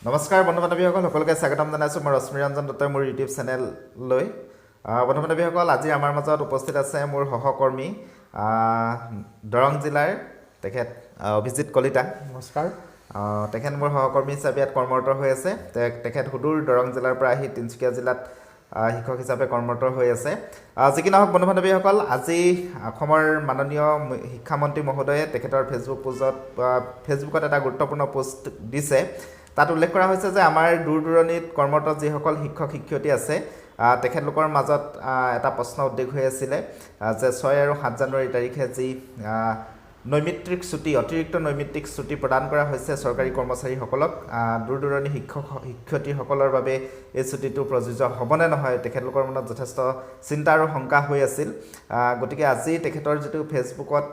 নমস্কাৰ বন্ধু-বান্ধৱীসকল সকলোকে স্বাগতম জনাইছোঁ মই ৰশ্মি ৰঞ্জন দত্তই মোৰ ইউটিউব চেনেললৈ বন্ধু-বান্ধৱীসকল আজি আমাৰ মাজত উপস্থিত আছে মোৰ সহকৰ্মী দৰং জিলাৰ তেখেত অভিজিত কলিতা নমস্কাৰ তেখেত মোৰ সহকৰ্মী হিচাপে ইয়াত কৰ্মৰত হৈ আছে তেখেত সুদূৰ দৰং জিলাৰ পৰা আহি তিনিচুকীয়া জিলাত শিক্ষক হিচাপে কৰ্মৰত হৈ আছে যি কি নহওক বন্ধু-বান্ধৱীসকল আজি অসমৰ মাননীয় শিক্ষামন্ত্ৰী মহোদয়ে তেখেতৰ ফেচবুকত এটা গুৰুত্বপূৰ্ণ পোষ্ট দিছে তাত উল্লেখ কৰা হৈছে যে আমাৰ দূৰ দূৰণিত কৰ্মৰত যিসকল শিক্ষক শিক্ষয়িত্ৰী আছে তেখেতলোকৰ মাজত এটা প্ৰশ্ন উদ্বেগ হৈ আছিলে যে 6 আৰু 7 জানুৱাৰী তাৰিখে যি নৈমিত্ৰিক ছুটি অতিৰিক্ত নৈমিত্ৰিক ছুটি প্ৰদান কৰা হৈছে চৰকাৰী কৰ্মচাৰীসকলক দূৰ দূৰণি শিক্ষক শিক্ষয়িত্ৰীসকলৰ বাবে এই ছুটিটো প্ৰযোজ্য হ'বনে নহয় তেখেতলোকৰ মনত যথেষ্ট চিন্তা আৰু শংকা হৈ আছিল গতিকে আজি তেখেতৰ যিটো ফেচবুকত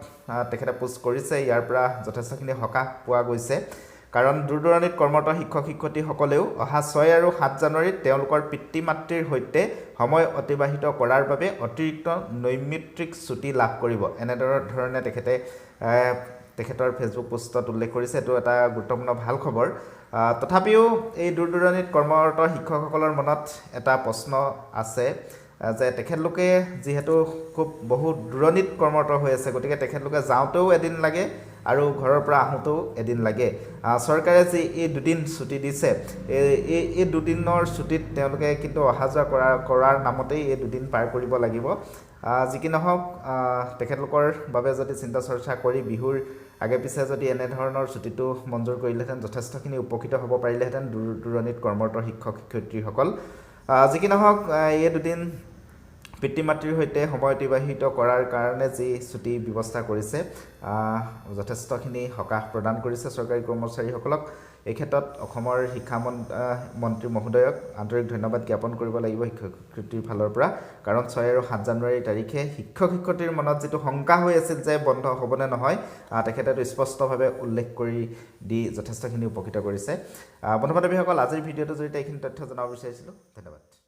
তেখেতে পোষ্ট কৰিছে ইয়াৰ পৰা যথেষ্টখিনি সকাহ পোৱা গৈছে কাৰণ দূৰ দূৰণিত কৰ্মৰত শিক্ষক শিক্ষয়িত্ৰীসকলেও অহা 6 আৰু 7 জানুৱাৰীত তেওঁলোকৰ পিতৃ মাতৃৰ সৈতে সময় অতিবাহিত কৰাৰ বাবে অতিৰিক্ত নৈমিত্ৰিক ছুটি লাভ কৰিব এনেধৰণে তেখেতৰ ফেচবুক পোষ্টত উল্লেখ কৰিছে এইটো এটা গুৰুত্বপূৰ্ণ ভাল খবৰ তথাপিও এই দূৰ দূৰণিত কৰ্মৰত শিক্ষকসকলৰ মনত এটা প্ৰশ্ন আছে যে তেখেতলোকে যিহেতু খুব বহু দূৰণিত কৰ্মৰত হৈ আছে গতিকে তেখেতলোকে যাওঁতেও এদিন লাগে আৰু ঘৰৰ পৰা আহোঁতেও এদিন লাগে চৰকাৰে যি এই দুদিন ছুটি দিছে এই দুদিনৰ ছুটিত তেওঁলোকে কিন্তু অহা যোৱা কৰাৰ নামতেই এই দুদিন পাৰ কৰিব লাগিব যি কি নহওক তেখেতলোকৰ বাবে যদি চিন্তা চৰ্চা কৰি বিহুৰ আগে পিছে যদি এনেধৰণৰ ছুটিটো মঞ্জুৰ কৰিলেহেঁতেন যথেষ্টখিনি উপকৃত হ'ব পাৰিলেহেঁতেন দূৰ দূৰণিত কৰ্মৰত শিক্ষক শিক্ষয়িত্ৰীসকল যি কি নহওক এই দুদিন পিতৃ মাতৃৰ সৈতে সময় অতিবাহিত কৰাৰ কাৰণে যি ছুটি ব্যৱস্থা কৰিছে যথেষ্টখিনি সকাহ প্ৰদান কৰিছে চৰকাৰী কৰ্মচাৰীসকলক এই ক্ষেত্ৰত অসমৰ শিক্ষামন্ত্ৰী মহোদয়ক আন্তৰিক ধন্যবাদ জ্ঞাপন কৰিব লাগিব শিক্ষক শিক্ষয়িত্ৰীৰ ফালৰ পৰা কাৰণ 6 আৰু 7 জানুৱাৰী তাৰিখে শিক্ষক শিক্ষয়িত্ৰীৰ মনত যিটো শংকা হৈ আছিল যে বন্ধ হ'বনে নহয় তেখেতেতো স্পষ্টভাৱে উল্লেখ কৰি দি যথেষ্টখিনি উপকৃত কৰিছে বন্ধু-বান্ধৱীসকল আজিৰ ভিডিঅ'টোৰ জৰিয়তে এইখিনি তথ্য জনাব বিচাৰিছিলোঁ ধন্যবাদ